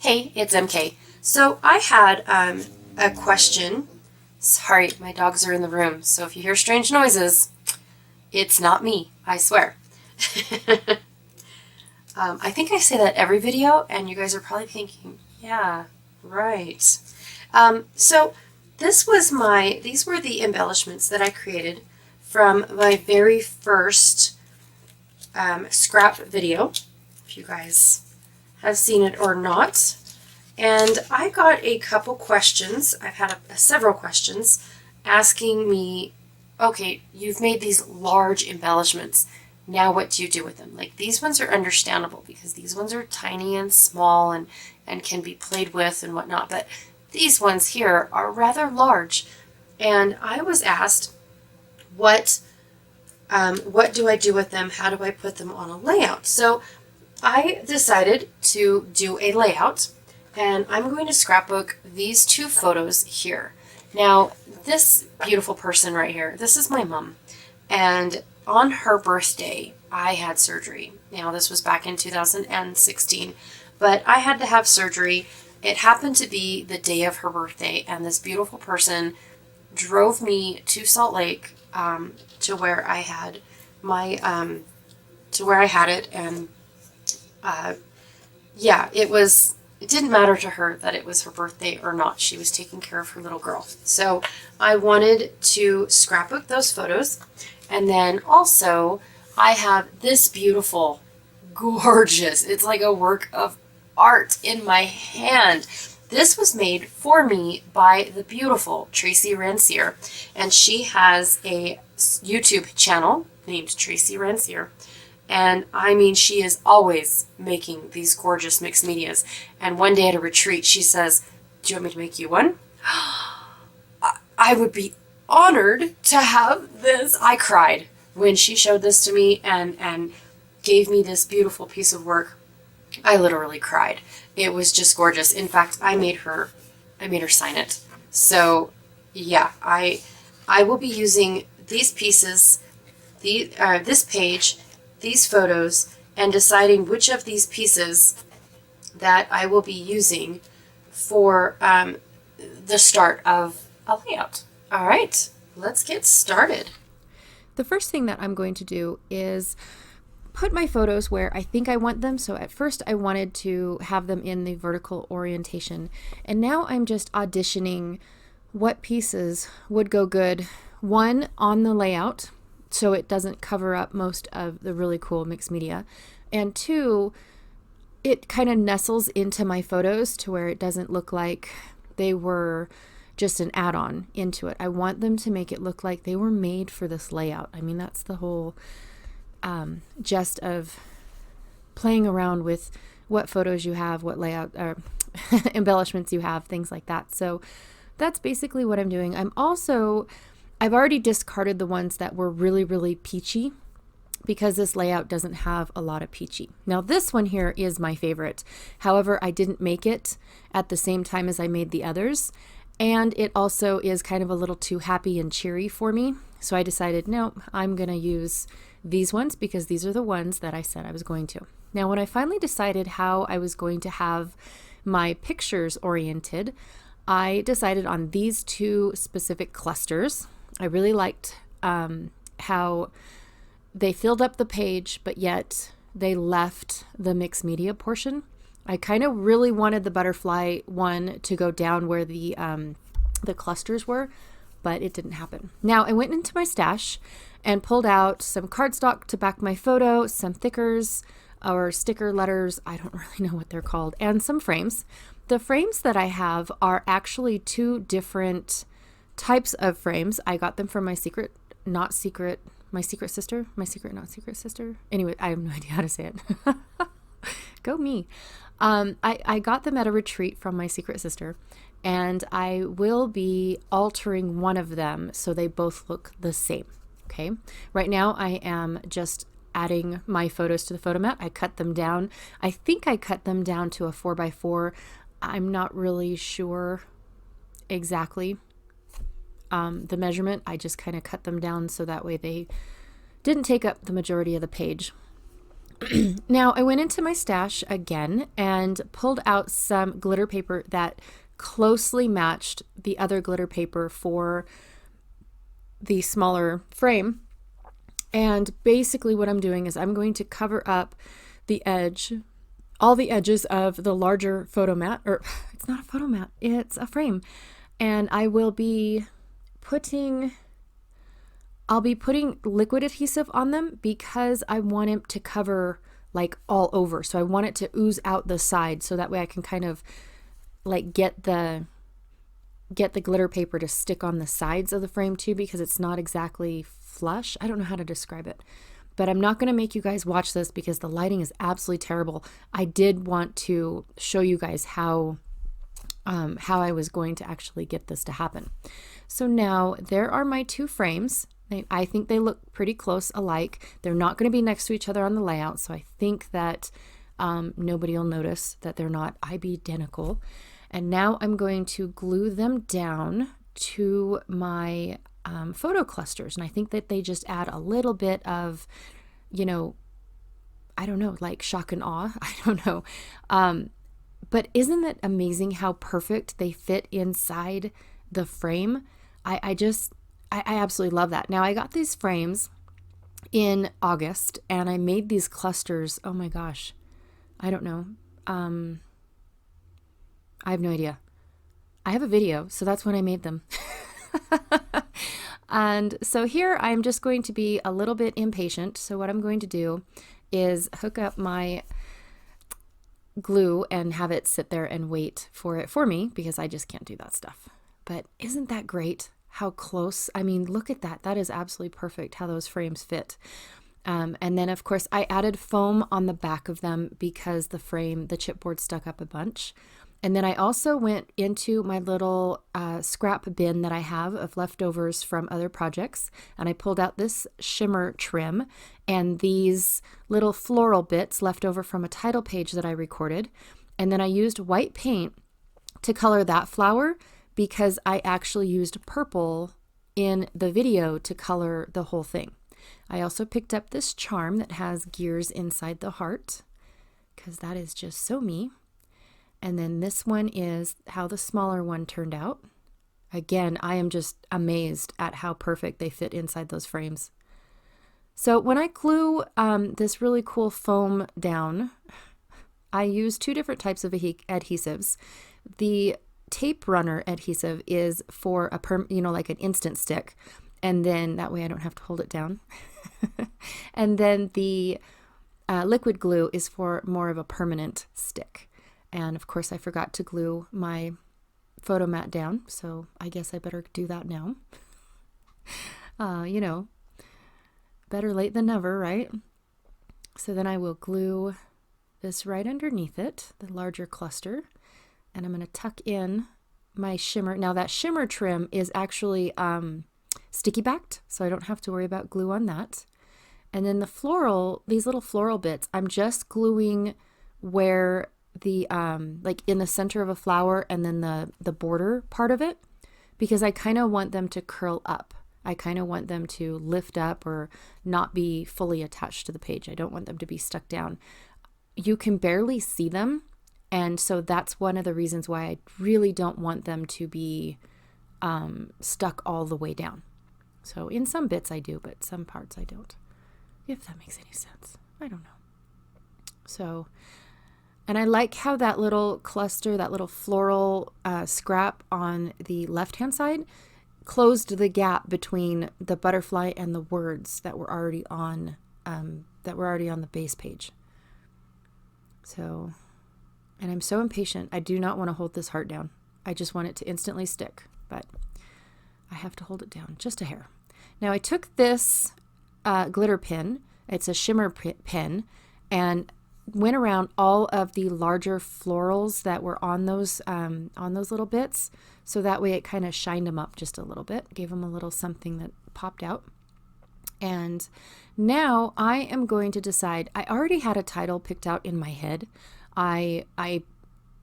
Hey, it's MK. So I had a question. Sorry, my dogs are in the room, so if you hear strange noises, it's not me, I swear. I think I say that every video, and you guys are probably thinking, yeah, right. So these were the embellishments that I created from my very first scrap video, if you guys have seen it or not. And I got a couple questions. I've had several questions asking me, okay, you've made these large embellishments. Now what do you do with them? Like these ones are understandable because these ones are tiny and small and can be played with and whatnot. But these ones here are rather large. And I was asked, what do I do with them? How do I put them on a layout? So I decided to do a layout, and I'm going to scrapbook these two photos here. Now, this beautiful person right here, this is my mom, and on her birthday, I had surgery. Now, this was back in 2016, but I had to have surgery. It happened to be the day of her birthday, and this beautiful person drove me to Salt Lake to where I had my it, and yeah, it didn't matter to her that it was her birthday or not. She was taking care of her little girl. So I wanted to scrapbook those photos. And then also I have this beautiful, gorgeous, it's like a work of art in my hand. This was made for me by the beautiful Tracy Rancier, and she has a YouTube channel named Tracy Rancier. And I mean, she is always making these gorgeous mixed medias. And one day at a retreat, she says, "Do you want me to make you one?" I would be honored to have this. I cried when she showed this to me and gave me this beautiful piece of work. I literally cried. It was just gorgeous. In fact, I made her sign it. So yeah, I will be using these pieces, this page, these photos, and deciding which of these pieces that I will be using for the start of a layout. All right, let's get started. The first thing that I'm going to do is put my photos where I think I want them. So at first I wanted to have them in the vertical orientation, and now I'm just auditioning what pieces would go good, one, on the layout so it doesn't cover up most of the really cool mixed media, and two, it kind of nestles into my photos to where it doesn't look like they were just an add-on into it. I want them to make it look like they were made for this layout. I mean, that's the whole gist of playing around with what photos you have, what layout or embellishments you have, things like that. So that's basically what I'm doing. I've already discarded the ones that were really, really peachy because this layout doesn't have a lot of peachy. Now this one here is my favorite. However, I didn't make it at the same time as I made the others. And it also is kind of a little too happy and cheery for me. So I decided, no, I'm going to use these ones because these are the ones that I said I was going to. Now, when I finally decided how I was going to have my pictures oriented, I decided on these two specific clusters. I really liked how they filled up the page, but yet they left the mixed media portion. I kind of really wanted the butterfly one to go down where the clusters were, but it didn't happen. Now I went into my stash and pulled out some cardstock to back my photo, some thickers or sticker letters, I don't really know what they're called, and some frames. The frames that I have are actually two different types of frames. I got them from my secret, not secret sister. Anyway, I have no idea how to say it. Go me. I got them at a retreat from my secret sister, and I will be altering one of them so they both look the same. Okay. Right now I am just adding my photos to the photo mat. I cut them down. I think I cut them down to a 4x4. I'm not really sure exactly the measurement. I just kind of cut them down so that way they didn't take up the majority of the page. Now I went into my stash again and pulled out some glitter paper that closely matched the other glitter paper for the smaller frame. And basically what I'm doing is I'm going to cover up the edge, all the edges of the larger photo mat, or it's not a photo mat, it's a frame. And I'll be putting liquid adhesive on them because I want it to cover like all over. So I want it to ooze out the side so that way I can kind of like get the glitter paper to stick on the sides of the frame too, because it's not exactly flush. I don't know how to describe it, but I'm not going to make you guys watch this because the lighting is absolutely terrible. I did want to show you guys how I was going to actually get this to happen. So now there are my two frames. I think they look pretty close alike. They're not going to be next to each other on the layout, so I think that nobody will notice that they're not identical. And now I'm going to glue them down to my photo clusters. And I think that they just add a little bit of, I don't know, like shock and awe. I don't know. But isn't it amazing how perfect they fit inside the frame? I absolutely love that. Now I got these frames in August and I made these clusters. Oh my gosh. I don't know. I have no idea. I have a video, so that's when I made them. And so here I'm just going to be a little bit impatient. So what I'm going to do is hook up my glue and have it sit there and wait for it for me because I just can't do that stuff. But isn't that great? How close? I mean, look at that. That is absolutely perfect how those frames fit. And then of course I added foam on the back of them because the chipboard stuck up a bunch. And then I also went into my little scrap bin that I have of leftovers from other projects, and I pulled out this shimmer trim and these little floral bits left over from a title page that I recorded. And then I used white paint to color that flower because I actually used purple in the video to color the whole thing. I also picked up this charm that has gears inside the heart because that is just so me. And then this one is how the smaller one turned out. Again, I am just amazed at how perfect they fit inside those frames. So when I glue this really cool foam down, I use two different types of adhesives. The tape runner adhesive is for like an instant stick. And then that way I don't have to hold it down. And then the liquid glue is for more of a permanent stick. And of course I forgot to glue my photo mat down, so I guess I better do that now. Better late than never, right? So then I will glue this right underneath it, the larger cluster, and I'm going to tuck in my shimmer. Now that shimmer trim is actually sticky backed, so I don't have to worry about glue on that. And then these little floral bits, I'm just gluing where the like in the center of a flower and then the border part of it, because I kind of want them to curl up. I kind of want them to lift up or not be fully attached to the page. I don't want them to be stuck down. You can barely see them, and so that's one of the reasons why I really don't want them to be stuck all the way down. So in some bits I do, but some parts I don't, if that makes any sense. I don't know. So, and I like how that little cluster, that little floral scrap on the left-hand side closed the gap between the butterfly and the words that were already on the base page. So, and I'm so impatient. I do not want to hold this heart down. I just want it to instantly stick, but I have to hold it down just a hair. Now I took this glitter pin. It's a shimmer pin, and went around all of the larger florals that were on those little bits, so that way it kind of shined them up just a little bit, gave them a little something that popped out. And now I am going to decide. I already had a title picked out in my head. I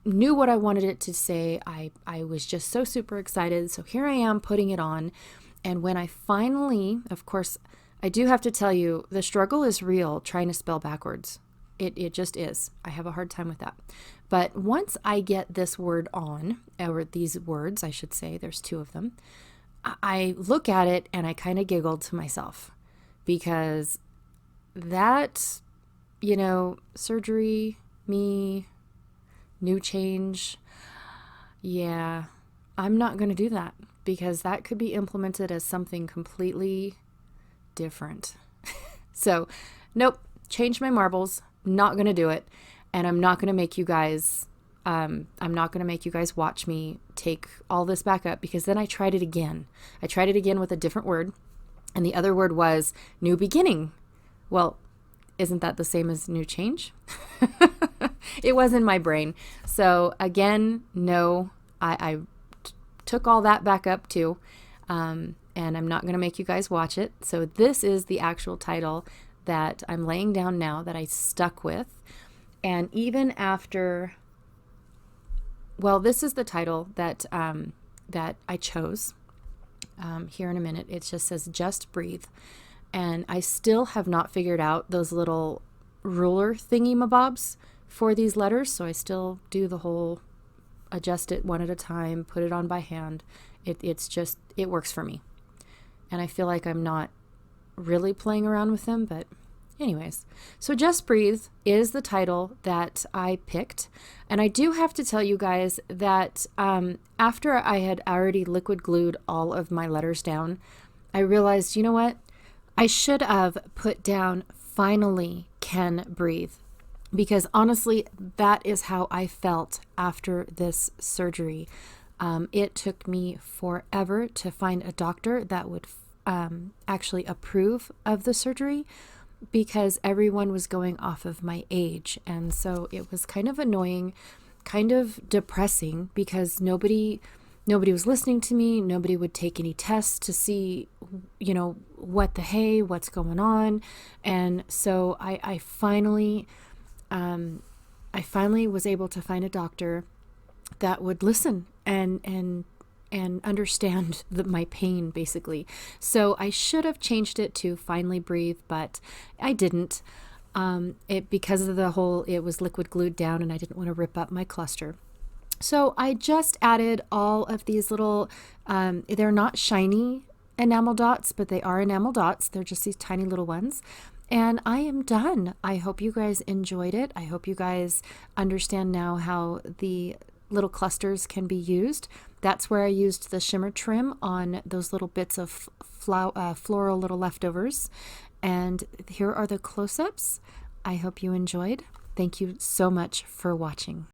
knew what I wanted it to say. I was just so super excited. So here I am putting it on. And when I finally, of course, I do have to tell you, the struggle is real trying to spell backwards. It just is. I have a hard time with that. But once I get this word on, or these words, I should say, there's two of them, I look at it and I kind of giggled to myself because that, surgery, me, new change, yeah, I'm not going to do that because that could be implemented as something completely different. So, nope, change my marbles, not going to do it. And I'm not going to make you guys, watch me take all this back up because then I tried it again. I tried it again with a different word. And the other word was new beginning. Well, isn't that the same as new change? It was in my brain. So again, no, I took all that back up too. And I'm not going to make you guys watch it. So this is the actual title that I'm laying down now that I stuck with. And even after, well, this is the title that that I chose. Here in a minute, it just says "Just Breathe," and I still have not figured out those little ruler thingy mabobs for these letters. So I still do the whole adjust it one at a time, put it on by hand. It works for me, and I feel like I'm not really playing around with them, but. Anyways, so Just Breathe is the title that I picked. And I do have to tell you guys that after I had already liquid glued all of my letters down, I realized, you know what? I should have put down "Finally Can Breathe." Because honestly, that is how I felt after this surgery. It took me forever to find a doctor that would actually approve of the surgery, because everyone was going off of my age. And so it was kind of annoying, kind of depressing, because nobody was listening to me. Nobody would take any tests to see, what's going on. And so I finally was able to find a doctor that would listen and understand my pain, basically. So I should have changed it to "Finally Breathe," but I didn't. Because of it was liquid glued down and I didn't want to rip up my cluster. So I just added all of these little, they're not shiny enamel dots, but they are enamel dots. They're just these tiny little ones. And I am done. I hope you guys enjoyed it. I hope you guys understand now how the little clusters can be used. That's where I used the shimmer trim on those little bits of floral little leftovers. And here are the close-ups. I hope you enjoyed. Thank you so much for watching.